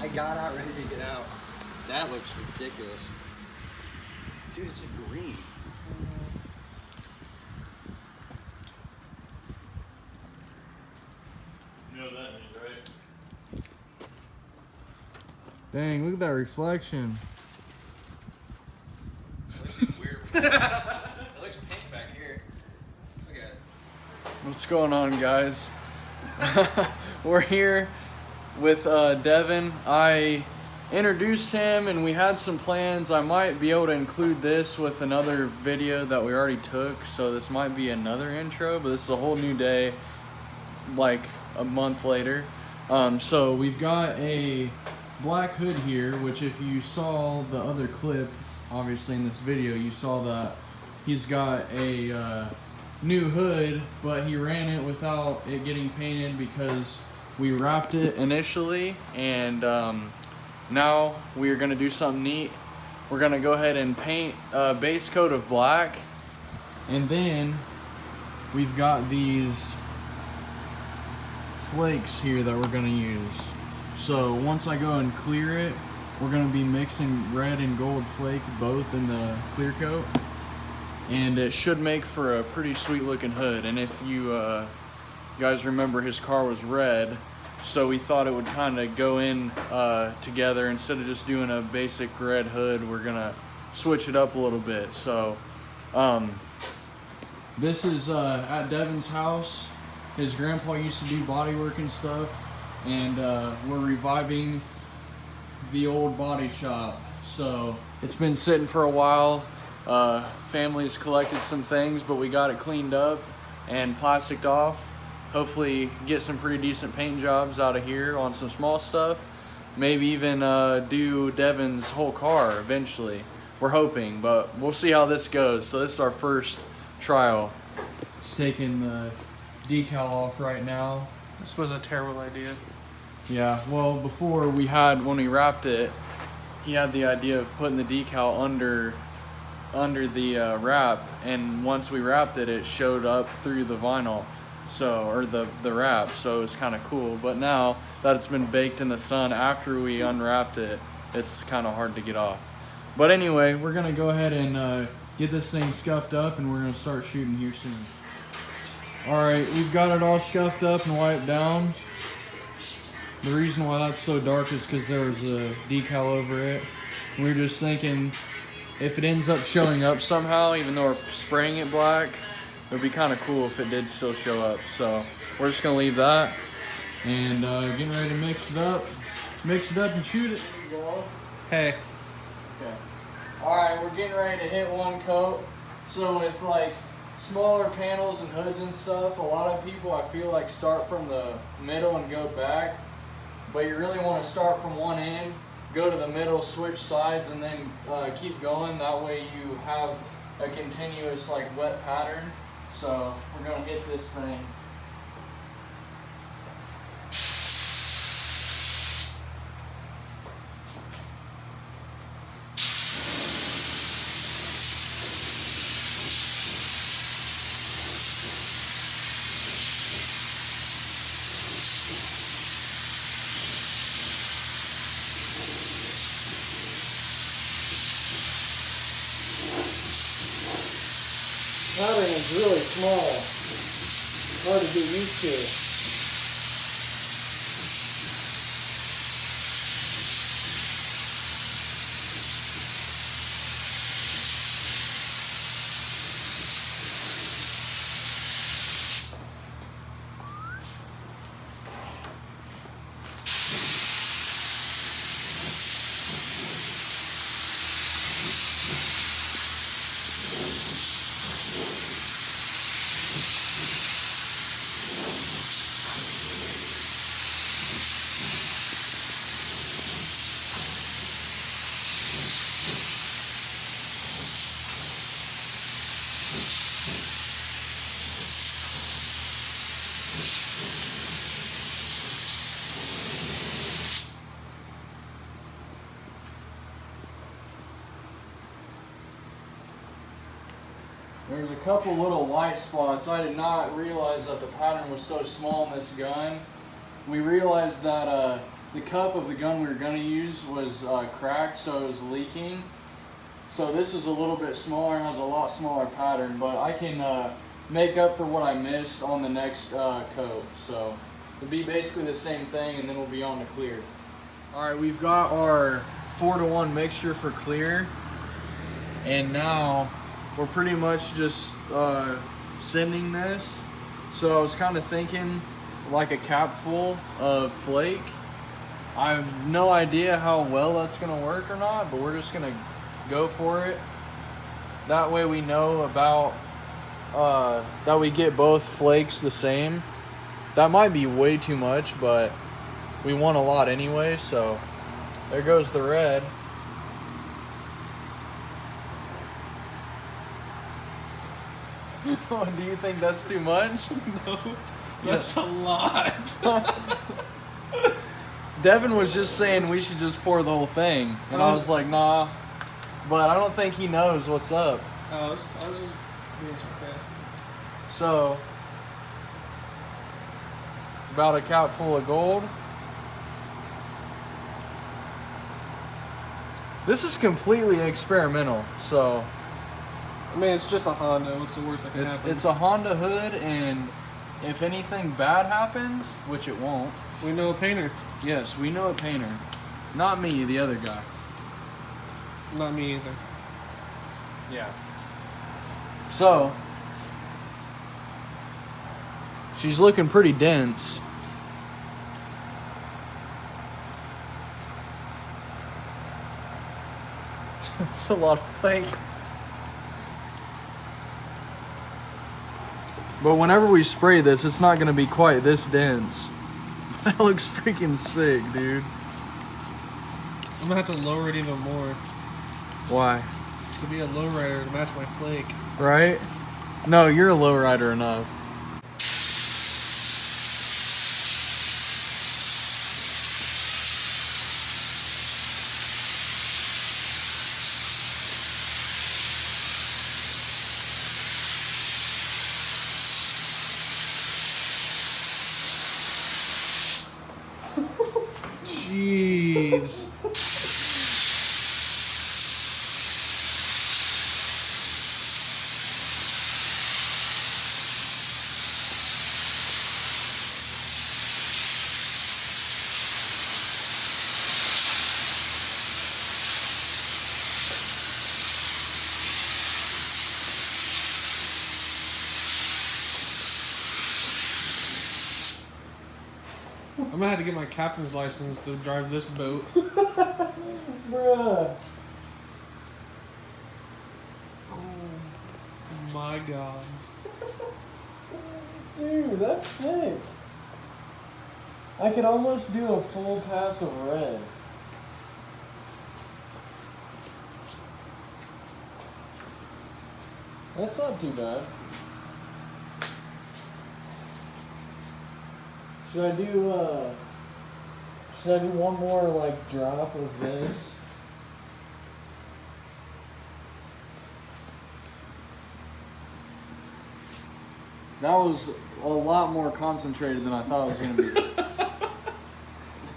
I got out ready to get out. That looks ridiculous. Dude, it's a green. You know what that means, right? Dang, look at that reflection. It looks weird. It looks pink back here. Look at it. What's going on, guys? We're here with Devin. I introduced him and we had some plans. I might be able to include this with another video that we already took, so this might be another intro, but this is a whole new day, like a month later. So we've got a black hood here, which if you saw the other clip, obviously in this video, you saw that he's got a new hood, but he ran it without it getting painted because we wrapped it initially, and now we're gonna do something neat. We're gonna go ahead and paint a base coat of black, and then we've got these flakes here that we're gonna use. So once I go and clear it, we're gonna be mixing red and gold flake both in the clear coat, and it should make for a pretty sweet looking hood. And if you guys remember, his car was red, so we thought it would kind of go in together. Instead of just doing a basic red hood, we're gonna switch it up a little bit. So this is at Devin's house. His grandpa used to do bodywork and stuff, and we're reviving the old body shop. So it's been sitting for a while. Family's collected some things, but we got it cleaned up and plasticed off. Hopefully get some pretty decent paint jobs out of here on some small stuff. Maybe even do Devin's whole car eventually. We're hoping, but we'll see how this goes. So this is our first trial. Just taking the decal off right now. This was a terrible idea. Yeah, well, before we had, when we wrapped it, he had the idea of putting the decal under the wrap, and once we wrapped it, it showed up through the vinyl, so, or the wrap, so it was kind of cool. But now that it's been baked in the sun after we unwrapped it, it's kind of hard to get off. But anyway, we're gonna go ahead and get this thing scuffed up, and we're gonna start shooting here soon. All right, we've got it all scuffed up and wiped down. The reason why that's so dark is because there was a decal over it. We were just thinking, if it ends up showing up somehow, even though we're spraying it black, it would be kind of cool if it did still show up. So we're just gonna leave that and getting ready to mix it up and shoot it. Hey. Okay. All right, we're getting ready to hit one coat. So with like smaller panels and hoods and stuff, a lot of people, I feel like, start from the middle and go back. But you really want to start from one end, go to the middle, switch sides, and then keep going. That way you have a continuous like wet pattern. So we're going to hit this thing. Pattern is really small. Hard to get used to. There's a couple little light spots. I did not realize that the pattern was so small in this gun. We realized that the cup of the gun we were gonna use was cracked, so it was leaking. So this is a little bit smaller and has a lot smaller pattern, but I can make up for what I missed on the next coat. So it'll be basically the same thing, and then we'll be on to clear. All right, we've got our 4-to-1 mixture for clear, and now we're pretty much just sending this. So I was kind of thinking like a cap full of Flake. I have no idea how well that's gonna work or not, but we're just gonna go for it. That way we know about that we get both flakes the same. That might be way too much, but we want a lot anyway, so there goes the red. Oh, do you think that's too much? No, that's a lot. Devin was just saying we should just pour the whole thing, and I was like, nah. But I don't think he knows what's up. I was just being sarcastic. So, about a cap full of gold. This is completely experimental, so I mean, it's just a Honda. What's the worst that can happen? it's a Honda hood, and if anything bad happens, which it won't. We know a painter. Yes, we know a painter. Not me, the other guy. Not me either. Yeah. So, she's looking pretty dense. It's a lot of flake. But whenever we spray this, it's not going to be quite this dense. That looks freaking sick, dude. I'm gonna have to lower it even more Why? to be a lowrider to match my flake. Right? No, you're a lowrider enough. Jeez. I'm gonna have to get my captain's license to drive this boat. Bruh. Oh my god. Dude, that's sick. I could almost do a full pass of red. That's not too bad. Should I do one more like drop of this? That was a lot more concentrated than I thought it was gonna be.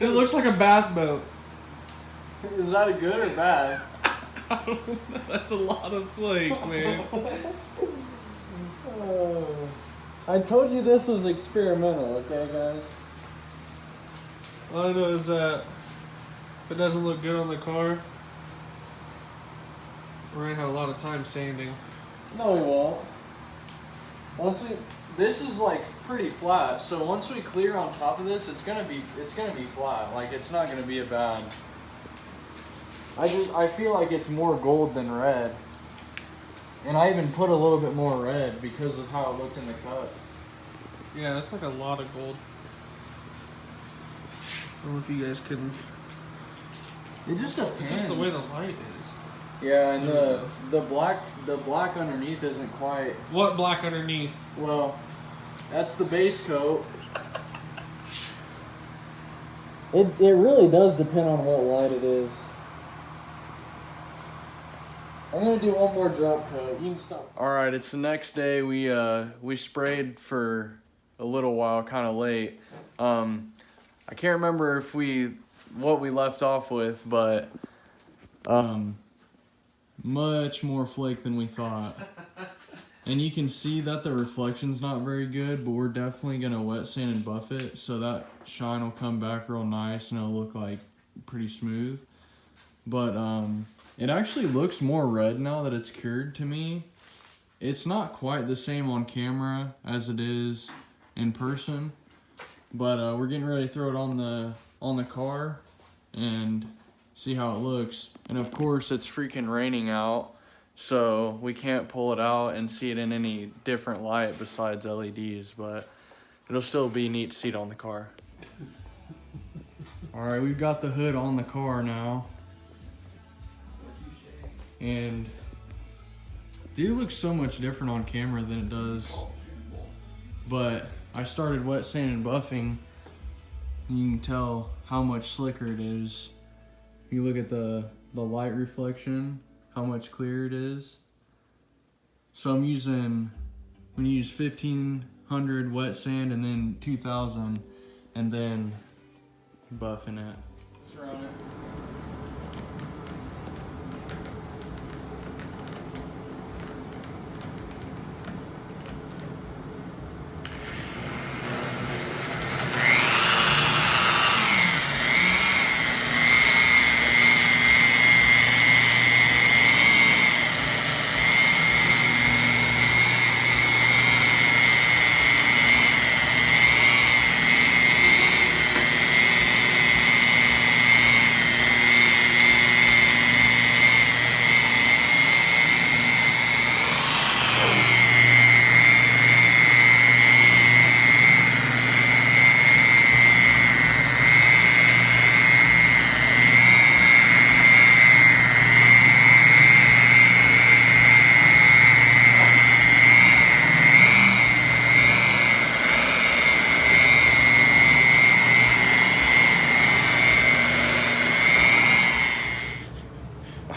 It looks like a bass boat. Is that a good or bad? I don't know. That's a lot of flake, man. I told you this was experimental, okay, guys? All I know is that if it doesn't look good on the car, we're gonna have a lot of time sanding. No, we won't. This is like pretty flat, so once we clear on top of this, it's gonna be flat. Like it's not gonna be a bad. I feel like it's more gold than red. And I even put a little bit more red because of how it looked in the cut. Yeah, that's like a lot of gold. I don't know if you guys can. It just depends. It's just the way the light is. Yeah, and the black underneath isn't quite. What black underneath? Well, that's the base coat. It really does depend on what light it is. I'm gonna do one more drop coat. You can stop. All right, it's the next day. We sprayed for a little while, kind of late. I can't remember if we what we left off with, but much more flake than we thought. And you can see that the reflection's not very good, but we're definitely gonna wet sand and buff it so that shine will come back real nice and it'll look like pretty smooth. But it actually looks more red now that it's cured to me. It's not quite the same on camera as it is in person, but we're getting ready to throw it on the car and see how it looks. And of course it's freaking raining out, so we can't pull it out and see it in any different light besides LEDs, but it'll still be neat to see it on the car. All right, we've got the hood on the car now. And dude, it looks so much different on camera than it does. But I started wet sand and buffing. You can tell how much slicker it is. You look at the light reflection, how much clearer it is. So I'm gonna use 1500 wet sand and then 2000 and then buffing it. Surround it.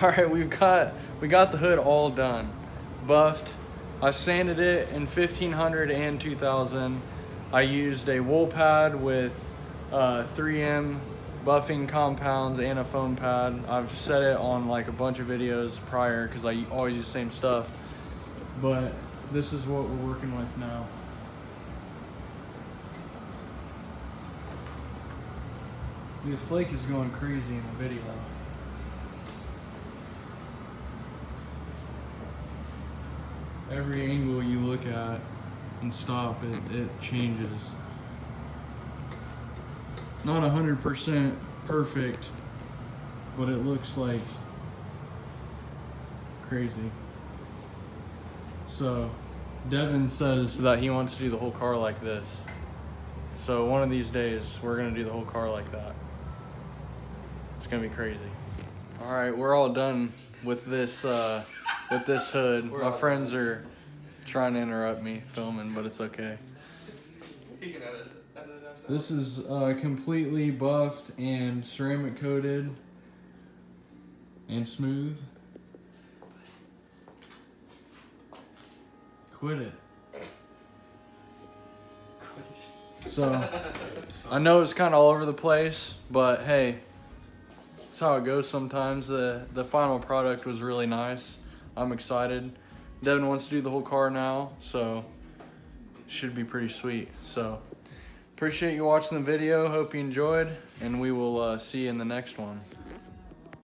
All right, we got the hood all done, buffed. I sanded it in 1500 and 2000. I used a wool pad with 3M buffing compounds and a foam pad. I've said it on like a bunch of videos prior because I always use the same stuff. But this is what we're working with now. The Flake is going crazy in the video. Every angle you look at and stop, it changes. Not 100% perfect, but it looks like crazy. So, Devin says that he wants to do the whole car like this. So one of these days, we're gonna do the whole car like that. It's gonna be crazy. All right, we're all done with this hood. My friends are trying to interrupt me filming, but it's okay. This is completely buffed and ceramic coated and smooth. Quit it. So, I know it's kind of all over the place, but hey, that's how it goes sometimes. The final product was really nice. I'm excited. Devin wants to do the whole car now, so should be pretty sweet. So, appreciate you watching the video. Hope you enjoyed, and we will see you in the next one.